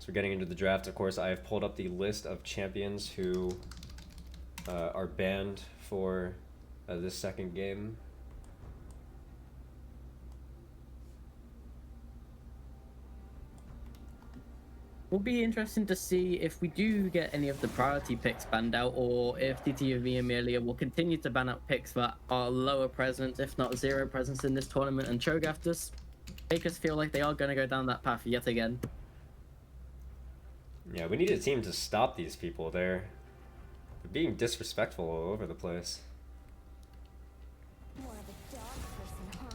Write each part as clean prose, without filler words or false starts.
So we're getting into the draft. Of course, I have pulled up the list of champions who are banned for this second game. Will be interesting to see if we do get any of the priority picks banned out, or if TTV Emilya will continue to ban out picks that are lower presence, if not zero presence in this tournament, and Cho'Gath us, make us feel like they are going to go down that path yet again. Yeah, we need a team to stop these people. They're being disrespectful all over the place.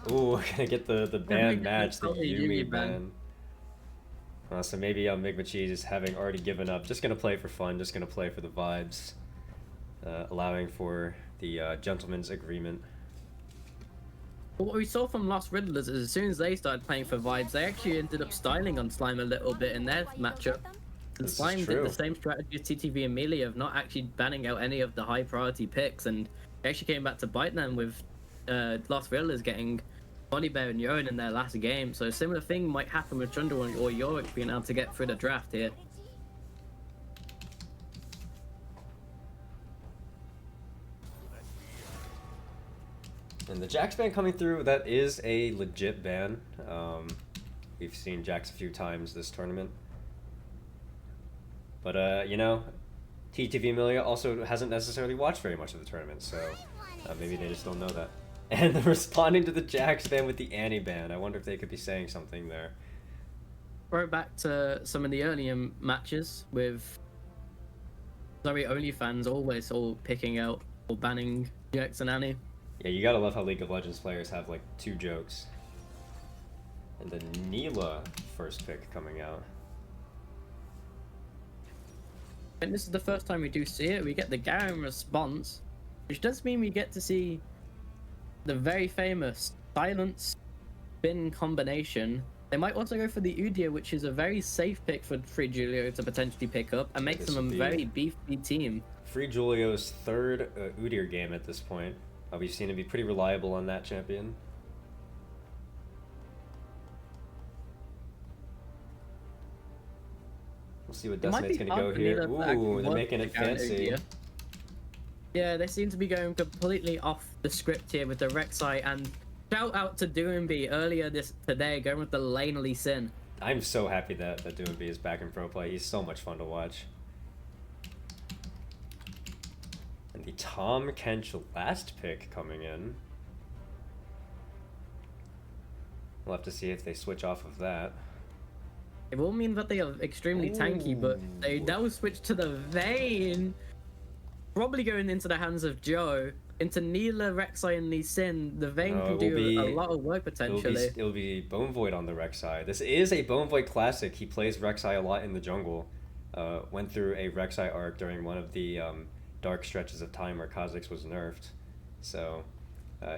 Ooh, gonna get the ban match, the Yumi ban. So maybe MgmaCHEESE is having already given up, just gonna play for fun, just gonna play for the vibes, allowing for the gentleman's agreement. But what we saw from Lost Riddlers is as soon as they started playing for vibes, they actually ended up styling on Slime a little bit in their matchup. And Slime did the same strategy as TTV Emilya of not actually banning out any of the high priority picks, and they actually came back to bite them with Lost Riddlers getting Body Bear and Yoan in their last game. So a similar thing might happen with Trundle or Yorick being able to get through the draft here. And the Jax ban coming through, that is a legit ban. We've seen Jax a few times this tournament. But, you know, TTV Emilya also hasn't necessarily watched very much of the tournament, so maybe they just don't know that. And they're responding to the Jax ban with the Annie ban. I wonder if they could be saying something there. Throw back to some of the earlier matches with Zoe OnlyFans always all picking out or banning Jax and Annie. Yeah, you gotta love how League of Legends players have like 2 jokes. And the Neela first pick coming out. And this is the first time we do see it. We get the Garen response, which does mean we get to see the very famous silence spin combination. They might also go for the Udyr, which is a very safe pick for Free Julio to potentially pick up and makes them a very beefy team. Free Julio's 3rd Udyr game at this point. We've seen him be pretty reliable on that champion. We'll see what Decimate's gonna go here. Ooh, they're making it fancy. Yeah, they seem to be going completely off the script here with the Rek'Sai, and shout out to Doomby earlier today going with the lane Lee Sin. I'm so happy that Doomby is back in pro play. He's so much fun to watch. And the Tahm Kench last pick coming in. We'll have to see if they switch off of that. It will mean that they are extremely tanky, but they now switch to the Vayne. Probably going into the hands of Joe, into Neela, Rek'Sai, and Lee Sin. The Vayne can do a lot of work potentially. It'll be Bone Void on the Rek'Sai. This is a Bone Void classic. He plays Rek'Sai a lot in the jungle. Went through a Rek'Sai arc during one of the dark stretches of time where Kha'Zix was nerfed. So,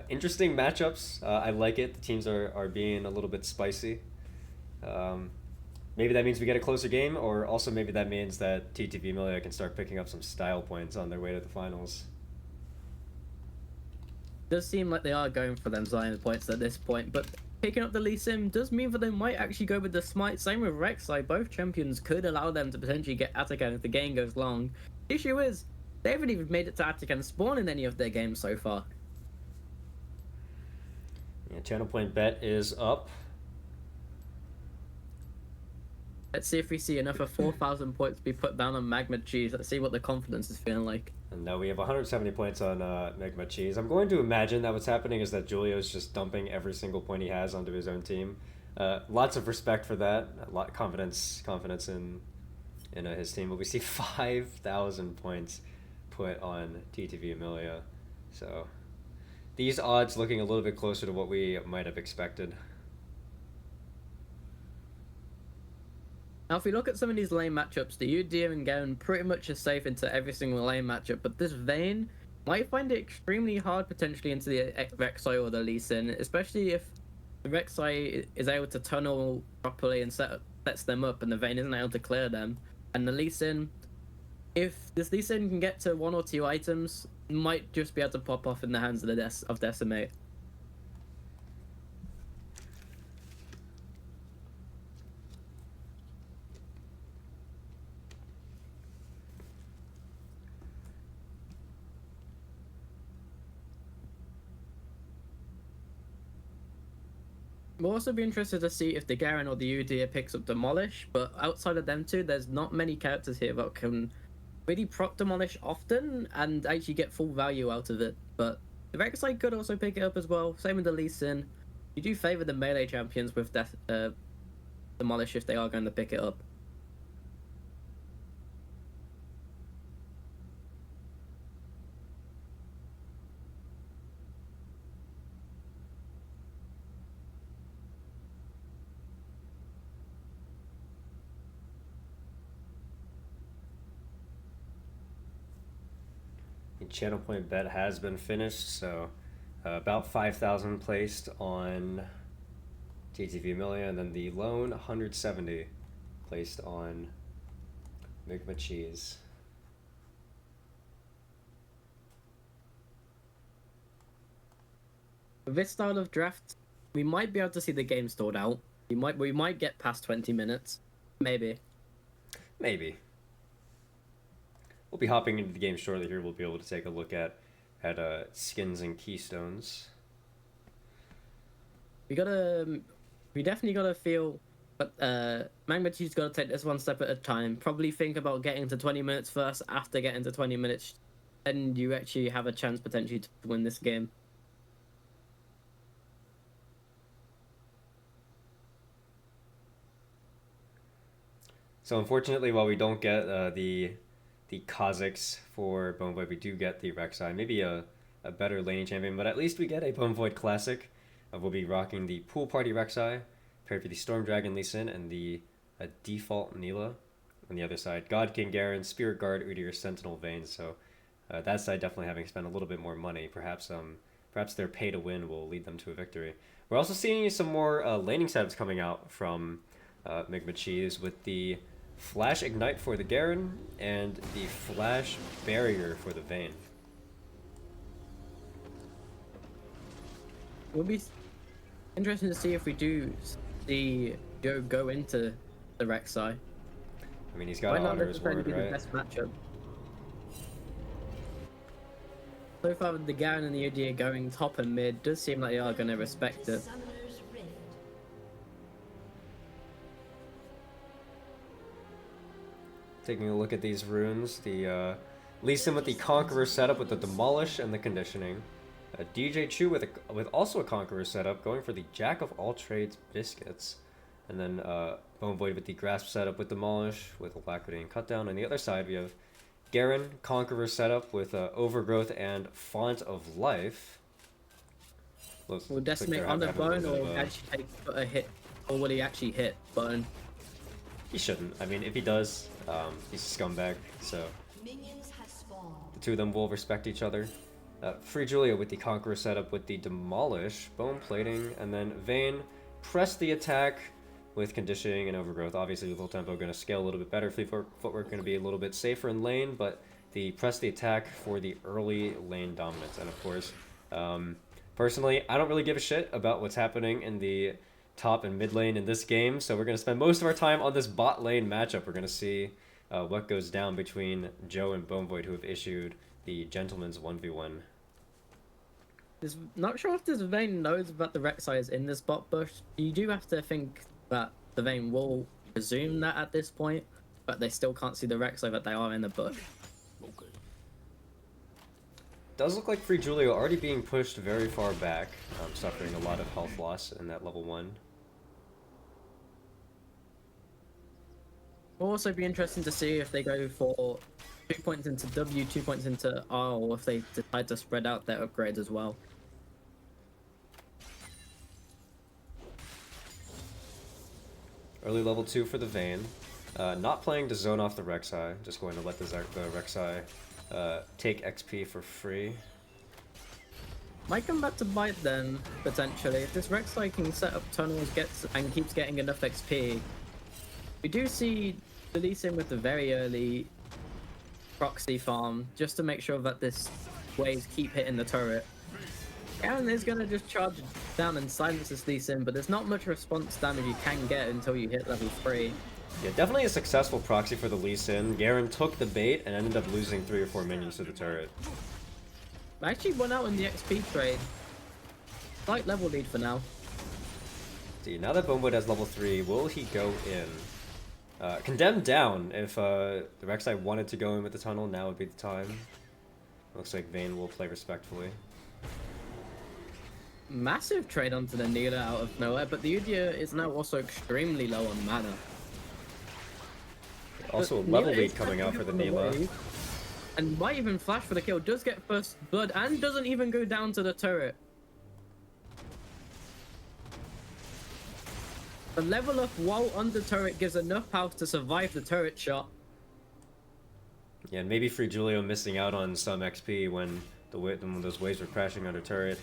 interesting matchups. I like it. The teams are being a little bit spicy. Maybe that means we get a closer game, or also maybe that means that TTV Emilya can start picking up some style points on their way to the finals. It does seem like they are going for them Zion points at this point, but picking up the Lee Sin does mean that they might actually go with the Smite. Same with Rek'Sai. Both champions could allow them to potentially get Atakan if the game goes long. The issue is, they haven't even made it to Atakan spawn in any of their games so far. Yeah, channel point bet is up. Let's see if we see enough of 4,000 points be put down on MgmaCHEESE. Let's see what the confidence is feeling like. And now we have 170 points on MgmaCHEESE. I'm going to imagine that what's happening is that Julio's just dumping every single point he has onto his own team. Lots of respect for that. A lot of confidence in his team. But we see 5,000 points put on TTV Emilya. So these odds looking a little bit closer to what we might have expected. Now, if we look at some of these lane matchups, the Udyr and Garen pretty much are safe into every single lane matchup, but this Vayne might find it extremely hard potentially into the Rek'Sai or the Lee Sin, especially if the Rek'Sai is able to tunnel properly and sets them up, and the Vayne isn't able to clear them. And the Lee Sin, if this Lee Sin can get to 1 or 2 items, might just be able to pop off in the hands of Decimate. We'll also be interested to see if the Garen or the Udyr picks up Demolish, but outside of them two, there's not many characters here that can really proc Demolish often and actually get full value out of it. But the Rek'Sai could also pick it up as well. Same with the Lee Sin. You do favor the melee champions with Demolish if they are going to pick it up. The channel point bet has been finished, so about 5,000 placed on TTV Emilya, and then the lone 170 placed on MgmaCHEESE. With this style of draft, we might be able to see the game stalled out. We might get past 20 minutes. Maybe. Maybe. We'll be hopping into the game shortly here. We'll be able to take a look at skins and keystones. We definitely gotta feel, but MgmaCHEESE gotta take this one step at a time. Probably think about getting to 20 minutes first. After getting to 20 minutes, then you actually have a chance potentially to win this game. So unfortunately, while we don't get the Kazakhs for Bone Void, we do get the Rek'Sai. Maybe a better laning champion, but at least we get a Bone Void Classic. We'll be rocking the Pool Party Rek'Sai, paired with the Storm Dragon Lee Sin and the default Neela. On the other side, God King Garen, Spirit Guard, Udyr, Sentinel Vayne. So that side definitely having spent a little bit more money. Perhaps their pay to win will lead them to a victory. We're also seeing some more laning setups coming out from MgmaCHEESE with the Flash Ignite for the Garen and the Flash Barrier for the Vayne. It will be interesting to see if we do see Joe go into the Rek'Sai. I mean, he's got to honor his word, be right? the best matchup. So far, with the Garen and the Udyr going top and mid, does seem like they are going to respect it. Taking a look at these runes, the Lee Sin with the Conqueror setup with the Demolish and the Conditioning. DJ Chu with also a Conqueror setup, going for the Jack of all trades Biscuits. And then Bone Void with the Grasp setup with Demolish, with Alacrity and Cutdown. On the other side, we have Garen, Conqueror setup with Overgrowth and Font of Life. Will Decimate on the Bone, or actually take a hit? Or will he actually hit Bone? He shouldn't. I mean, if he does, he's a scumbag, so the two of them will respect each other. Free Julia with the Conqueror setup with the Demolish, Bone Plating, and then Vayne press the attack with Conditioning and Overgrowth. Obviously, with low tempo, going to scale a little bit better. Footwork going to be a little bit safer in lane, but the press the attack for the early lane dominance. And of course, personally, I don't really give a shit about what's happening in the top and mid lane in this game, so we're going to spend most of our time on this bot lane matchup. We're going to see what goes down between Joe and Bone Void, who have issued the Gentleman's 1v1. Not sure if this Vayne knows about the Rek'Sai is in this bot bush. You do have to think that the Vayne will presume that at this point, but they still can't see the Rek'Sai that they are in the bush. Does look like Free Julio already being pushed very far back, suffering a lot of health loss in that level 1. Will also be interesting to see if they go for 2 points into W, 2 points into R, or if they decide to spread out their upgrades as well. Early level 2 for the Vayne. Not planning to zone off the Rek'Sai, just going to let the Rek'Sai take XP for free. Might come back to bite then, potentially. If this Rek'Sai can set up tunnels and keeps getting enough XP, we do see the Lee Sin with the very early proxy farm, just to make sure that this waves keep hitting the turret. Garen is going to just charge down and silence this Lee Sin, but there's not much response damage you can get until you hit level 3. Yeah, definitely a successful proxy for the Lee Sin. Garen took the bait and ended up losing 3 or 4 minions to the turret. I actually won out in the XP trade. Slight level lead for now. See, now that Boneboy has level 3, will he go in? Condemned down. If the Rek'Sai wanted to go in with the tunnel, now would be the time. Looks like Vayne will play respectfully. Massive trade onto the Neela out of nowhere, but the Udyr is now also extremely low on mana. Also a level lead coming out for the Neela. And might even flash for the kill, does get first blood, and doesn't even go down to the turret. The level up while on the turret gives enough health to survive the turret shot. Yeah, and maybe Freljord missing out on some XP when those waves were crashing under turret.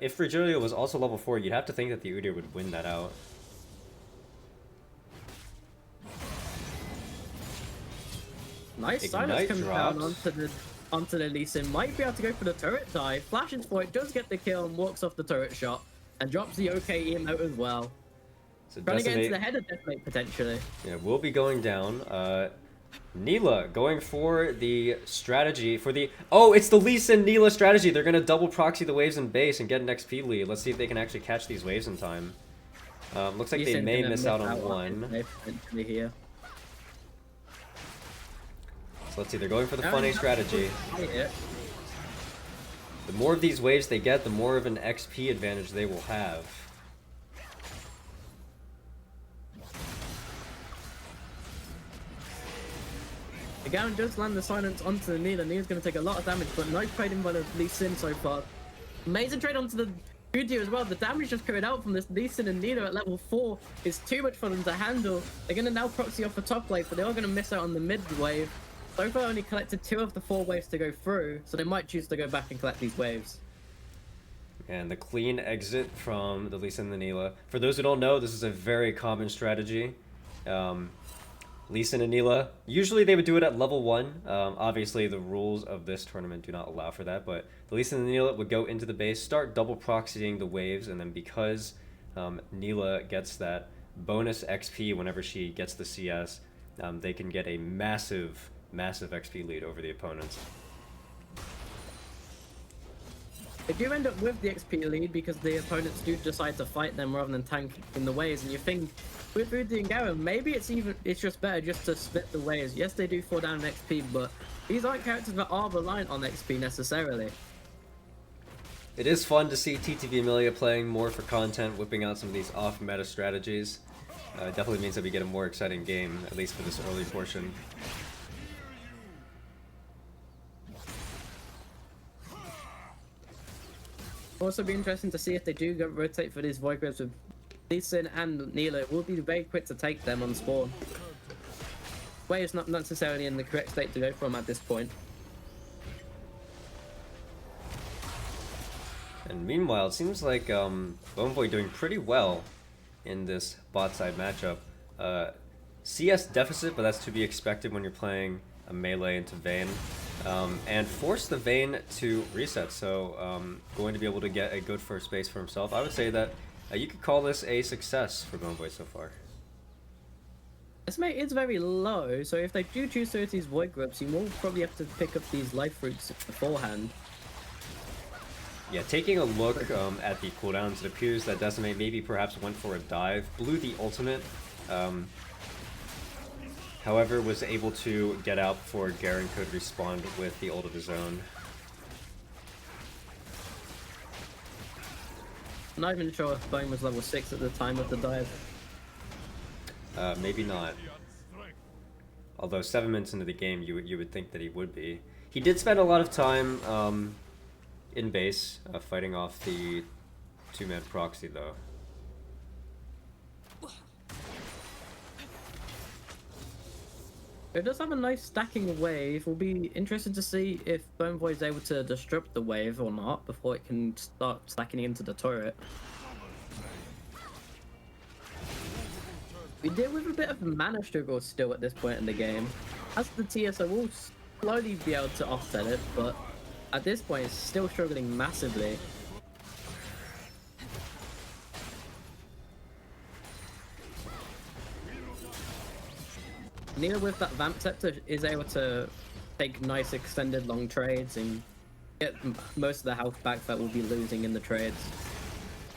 If Freljord was also level 4, you'd have to think that the Udyr would win that out. Nice silence comes down onto the Lee Sin. Might be able to go for the turret dive. Flashes for it, does get the kill and walks off the turret shot. And drops the OK emote as well. So trying to get into the head of Decimate potentially. Yeah, we'll be going down. Neela going for the strategy for the... Oh, it's the Lee Sin Neela strategy. They're going to double proxy the waves in base and get an XP lead. Let's see if they can actually catch these waves in time. Looks like they may miss out on one. Here. So let's see, they're going for the funny strategy. The more of these waves they get, the more of an XP advantage they will have. The Garen does land the silence onto the Neela. Neela's going to take a lot of damage, but no trading by the Lee Sin so far. Amazing trade onto the Udyr as well. The damage just carried out from this Lee Sin and Neela at level 4 is too much for them to handle. They're going to now proxy off the top wave, but they are going to miss out on the mid wave. So far only collected 2 of the 4 waves to go through, so they might choose to go back and collect these waves. And the clean exit from the Lee Sin and the Neela. For those who don't know, this is a very common strategy. Lee Sin and Neela, usually they would do it at level 1. Obviously, the rules of this tournament do not allow for that, but the Lee Sin and Neela would go into the base, start double proxying the waves, and then because Neela gets that bonus XP whenever she gets the CS, they can get a massive XP lead over the opponents. They do end up with the XP lead because the opponents do decide to fight them rather than tank in the waves, and you think with Udyr and Garen, maybe it's just better just to split the waves. Yes, they do fall down in XP, but these aren't characters that are reliant on XP necessarily. It is fun to see TTV Emilya playing more for content, whipping out some of these off-meta strategies. It definitely means that we get a more exciting game, at least for this early portion. Also be interesting to see if they do go rotate for these Void Grabs with Lee Sin and Neela. It will be very quick to take them on spawn. Wave's not necessarily in the correct state to go from at this point. And meanwhile, it seems like Boneboy doing pretty well in this bot side matchup. CS deficit, but that's to be expected when you're playing a melee into Vayne. And force the Vayne to reset, so going to be able to get a good first base for himself. I would say that you could call this a success for Boneboy so far. Estimate is very low, so if they do choose to use these Void Grubs, you will probably have to pick up these life roots beforehand. Yeah, taking a look at the cooldowns, it appears that Decimate maybe perhaps went for a dive, blew the ultimate, however was able to get out before Garen could respond with the ult of his own. Not even sure if Bone was level 6 at the time of the dive. Maybe not. Although 7 minutes into the game, you would think that he would be. He did spend a lot of time in base, fighting off the 2-man proxy though. It does have a nice stacking wave. We'll be interested to see if Boneboy is able to disrupt the wave or not before it can start stacking into the turret. We deal with a bit of mana struggle still at this point in the game. As the TSO will slowly be able to offset it, but at this point it's still struggling massively. Neela with that Vamp Scepter is able to take nice extended long trades and get most of the health back that we'll be losing in the trades.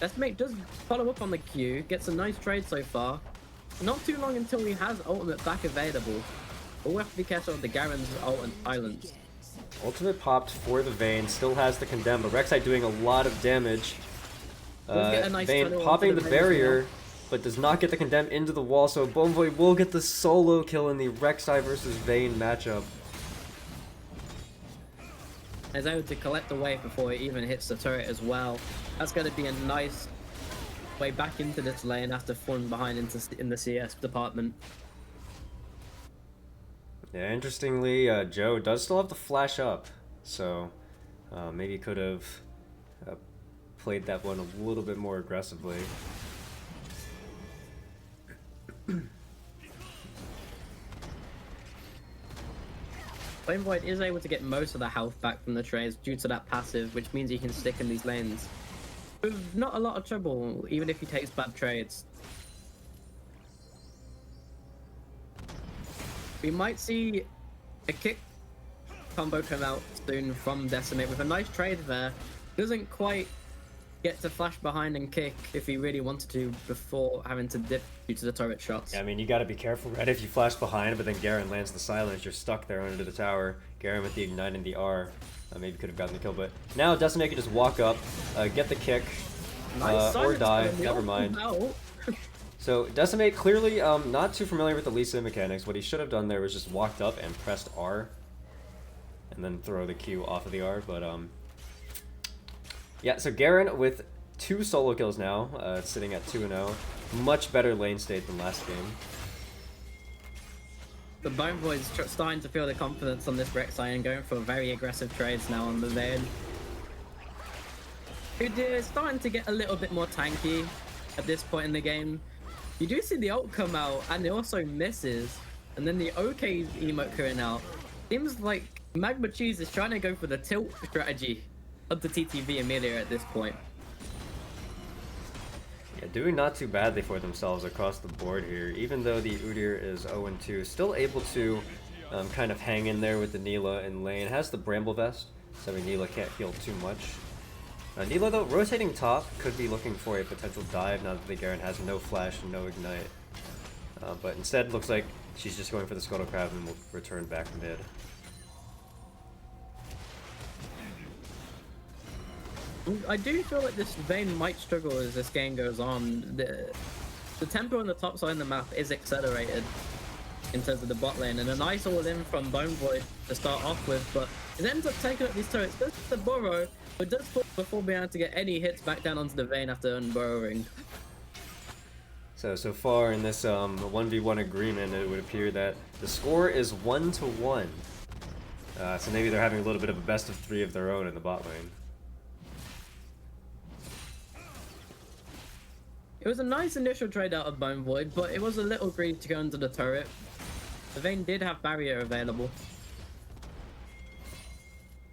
Decimate does follow up on the Q, gets a nice trade so far. Not too long until he has ultimate back available. But we'll have to be careful of the Garen's ult and silence. Ultimate popped for the Vayne, still has the condemn, but Rek'Sai doing a lot of damage. Nice Vayne popping the barrier, but does not get the condemn into the wall, so Bonvoy will get the solo kill in the Rek'Sai versus Vayne matchup. Is able to collect the wave before it even hits the turret as well. That's going to be a nice way back into this lane after falling behind in the CS department. Yeah, interestingly, Joe does still have the flash up, so maybe could have played that one a little bit more aggressively. Flame Void is able to get most of the health back from the trades due to that passive, which means he can stick in these lanes with not a lot of trouble, even if he takes bad trades. We might see a kick combo come out soon from Decimate with a nice trade there. Doesn't quite get to flash behind and kick if he really wanted to before having to dip due to the turret shots. Yeah, I mean, you gotta be careful, right? If you flash behind, but then Garen lands the silence, you're stuck there under the tower. Garen with the ignite and the R. Maybe could have gotten the kill, but now Decimate can just walk up, get the kick, Nice or die. silence, Never mind. So Decimate clearly not too familiar with the Lee Sin mechanics. What he should have done there was just walked up and pressed R, and then throw the Q off of the R. But yeah. So Garen with 2 solo kills now, sitting at 2-0. Much better lane state than last game. The Bone Boy's starting to feel the confidence on this Rek'Sai and going for very aggressive trades now on the Vayne. Udyr is starting to get a little bit more tanky at this point in the game. You do see the ult come out and it also misses, and then the OK emote coming out. Seems like MgmaCHEESE is trying to go for the tilt strategy of the TTV Emilya at this point. Yeah, doing not too badly for themselves across the board here, even though the Udyr is 0-2, still able to kind of hang in there with the Nilah in lane. Has the Bramble Vest, so Nilah can't heal too much. Nilah, though, rotating top, could be looking for a potential dive now that the Garen has no flash and no ignite. But instead, looks like she's just going for the Scuttle Crab and will return back mid. I do feel like this Vayne might struggle as this game goes on. The tempo on the top side of the map is accelerated in terms of the bot lane, and a nice all-in from Bone Void to start off with, but it ends up taking up these turrets. Goes to the Poro, but does fall before being able to get any hits back down onto the Vayne after unburrowing. So far in this 1v1 agreement, it would appear that the score is 1-1. So maybe they're having a little bit of a best of 3 of their own in the bot lane. It was a nice initial trade out of Bone Void, but it was a little greedy to go into the turret. The Vayne did have barrier available.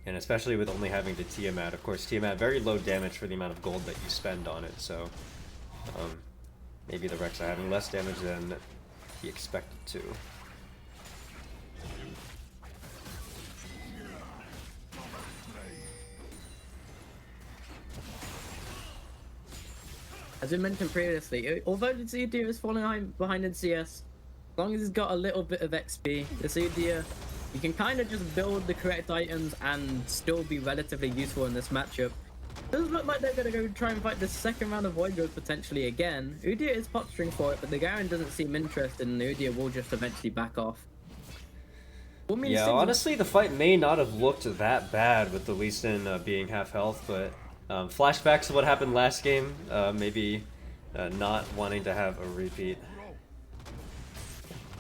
And especially with only having the Tiamat. Of course, Tiamat, very low damage for the amount of gold that you spend on it, so maybe the Rex are having less damage than he expected to. As we mentioned previously, although the Udyr is falling behind in CS, as long as he's got a little bit of XP, this Udyr, you can kind of just build the correct items and still be relatively useful in this matchup. Doesn't look like they're going to go try and fight the second round of Void Growth potentially again. Udyr is posturing for it, but the Garen doesn't seem interested, and the Udyr will just eventually back off. Yeah, honestly, the fight may not have looked that bad with the Lee Sin being half health, but flashbacks to what happened last game, maybe not wanting to have a repeat.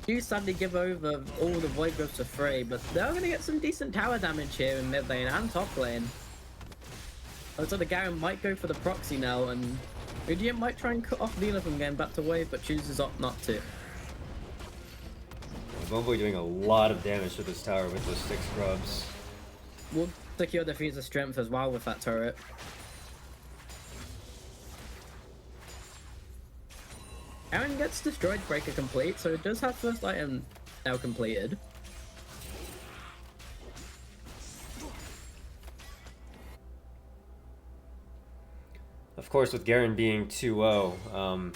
Do sadly give over all the Void Growths for free, but they're going to get some decent tower damage here in mid lane and top lane. So the Garen might go for the proxy now, and Udyr might try and cut off Nilah from getting back to wave, but chooses up not to. Bonvoy doing a lot of damage to this tower with those 6 grubs. We'll secure the Fuser strength as well with that turret. Garen gets Destroyed Breaker complete, so it does have first item now completed. of course, with Garen being 2-0,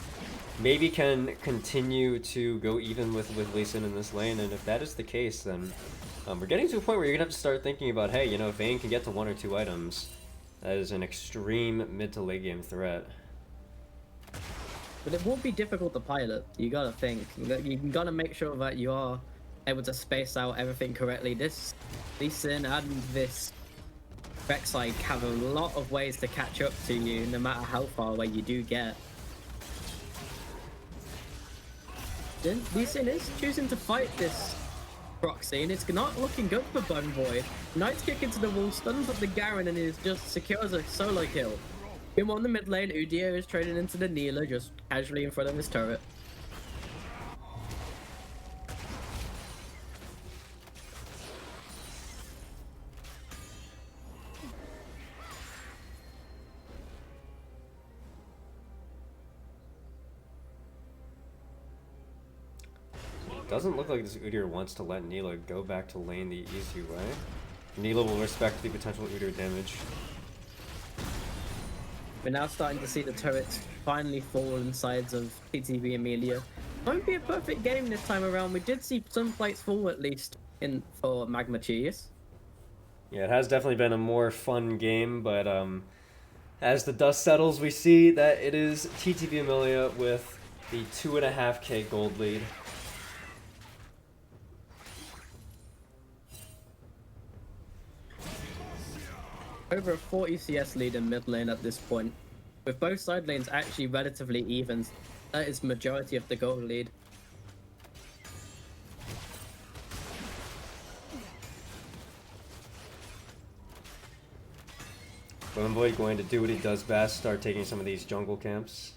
maybe can continue to go even with Lee Sin in this lane, and if that is the case, then we're getting to a point where you're gonna have to start thinking about, hey, you know, if Vayne can get to 1 or 2 items, that is an extreme mid to late game threat. But it won't be difficult to pilot. You gotta think. You gotta make sure that you are able to space out everything correctly. This Lee Sin and this Rek'Sai have a lot of ways to catch up to you, no matter how far away you do get. Then Lee Sin is choosing to fight this proxy, and it's not looking good for Bone Void. Knight's kick into the wall, stuns up the Garen, and is just secures a solo kill. Him on the mid lane, Udyr is trading into the Neela, just casually in front of his turret. Doesn't look like this Udyr wants to let Neela go back to lane the easy way. Neela will respect the potential Udyr damage. We're now starting to see the turrets finally fall in sides of TTV Emilya. Won't be a perfect game this time around. We did see some plates fall at least for MgmaCHEESE. Yeah, it has definitely been a more fun game, but as the dust settles, we see that it is TTV Emilya with the 2.5k gold lead. Over a 40 CS lead in mid lane at this point. With both side lanes actually relatively even, that is majority of the gold lead. Bone Void going to do what he does best, start taking some of these jungle camps.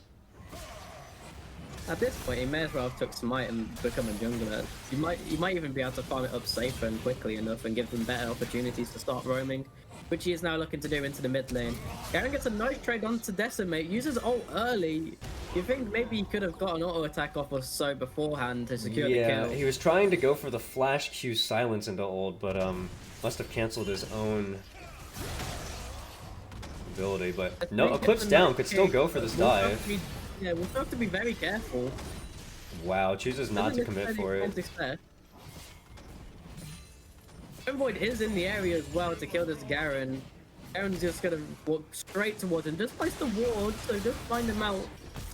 At this point, he may as well have took Smite and become a jungler. You might even be able to farm it up safer and quickly enough and give them better opportunities to start roaming, which he is now looking to do into the mid lane. Garen gets a nice trade onto Decimate, uses ult early. You think maybe he could have got an auto attack off or so beforehand to secure the kill. Yeah, he was trying to go for the flash Q silence into ult, but must have cancelled his own ability. But no, Eclipse down, could still go for this dive. Yeah, we'll have to be very careful. Wow, chooses not to commit for it. Void is in the area as well to kill this Garen. Garen's just gonna walk straight towards him, just place the ward, so just find him out.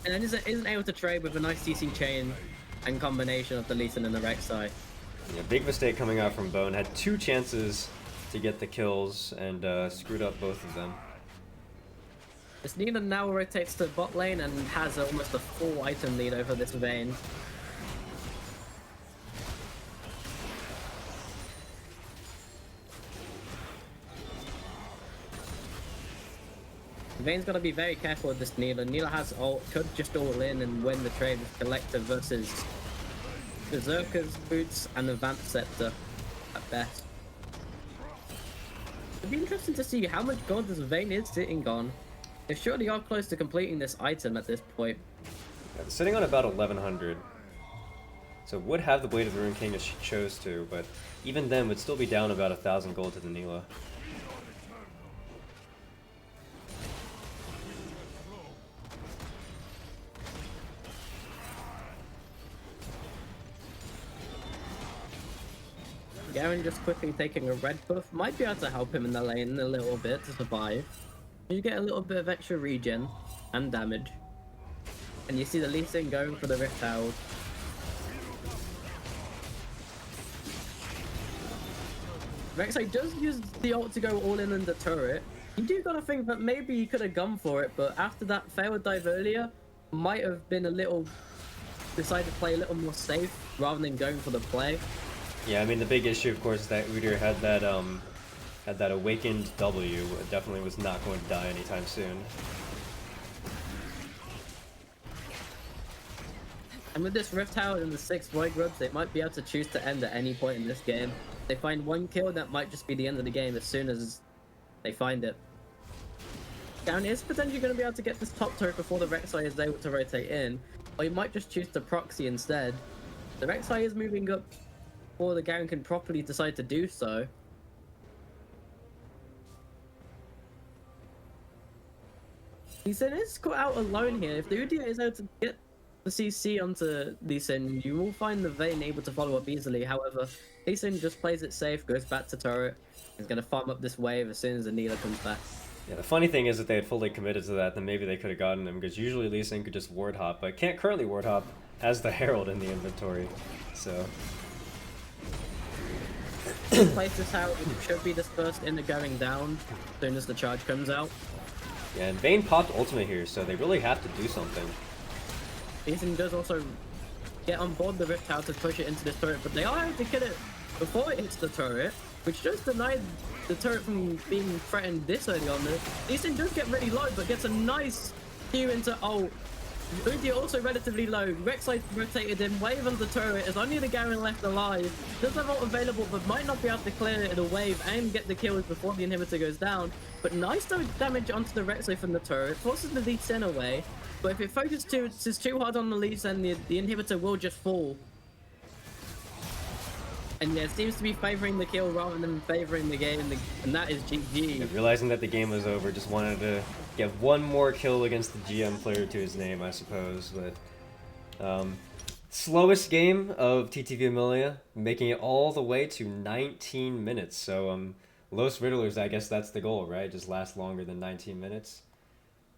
And then isn't able to trade with a nice CC chain and combination of the Lee Sin and the Rek'Sai. Yeah, big mistake coming out from Bone. Had 2 chances to get the kills and screwed up both of them. This Neela now rotates to bot lane and has almost a full item lead over this Vayne. Vayne's got to be very careful with this Neela. Neela has ult, could just all in and win the trade with Collector versus Berserker's Boots and the Vamp Scepter at best. It'd be interesting to see how much gold this Vayne is sitting on. They surely are close to completing this item at this point. Yeah, sitting on about 1100. So would have the Blade of the Rune King if she chose to, but even then would still be down about 1,000 gold to the Neela. Garen just quickly taking a red buff might be able to help him in the lane a little bit to survive. You get a little bit of extra regen and damage. And you see the Lee Sin going for the Rift Herald. Rek'Sai does use the ult to go all in the turret. You do gotta think that maybe he could have gone for it, but after that failed dive earlier, might have been decided to play a little more safe rather than going for the play. Yeah, I mean the big issue, of course, is that Udyr had that awakened W. It definitely was not going to die anytime soon. And with this Rift Herald and the 6 Void Grubs, they might be able to choose to end at any point in this game. If they find 1 kill, that might just be the end of the game as soon as they find it. Garen is potentially going to be able to get this top turret before the Rek'Sai is able to rotate in, or he might just choose to proxy instead. The Rek'Sai is moving up before the Garen can properly decide to do so. Lee Sin is caught out alone here. If the Udyr is able to get the CC onto Lee Sin, you will find the Vayne able to follow up easily. However, Lee Sin just plays it safe, goes back to turret. He's going to farm up this wave as soon as Anila comes back. Yeah, the funny thing is that they had fully committed to that, then maybe they could have gotten him, because usually Lee Sin could just ward hop, but can't currently ward hop, has the Herald in the inventory, so... Place this Herald should be dispersed in the going down as soon as the charge comes out. Yeah, and Vayne popped ultimate here, so they really have to do something. Lee Sin does also get on board the Rift Tower to push it into this turret, but they are able to kill it before it hits the turret, which just denied the turret from being threatened this early on. Lee Sin does get really low, but gets a nice Q into ult. Udyr also relatively low. Rek'Sai rotated in, wave on the turret, is only the Garen left alive. Does have ult available, but might not be able to clear the wave and get the kills before the inhibitor goes down. But nice damage onto the Rek'Sai from the turret, forces the Lee Sin away. But if it focuses too hard on the Lee Sin, the inhibitor will just fall. And yeah, it seems to be favoring the kill rather than favoring the game, and that is GG. Yeah, realizing that the game was over, just wanted to get one more kill against the GM player to his name, I suppose. But slowest game of TTV Emilya, making it all the way to 19 minutes. So Los Riddlers, I guess that's the goal, right? Just last longer than 19 minutes.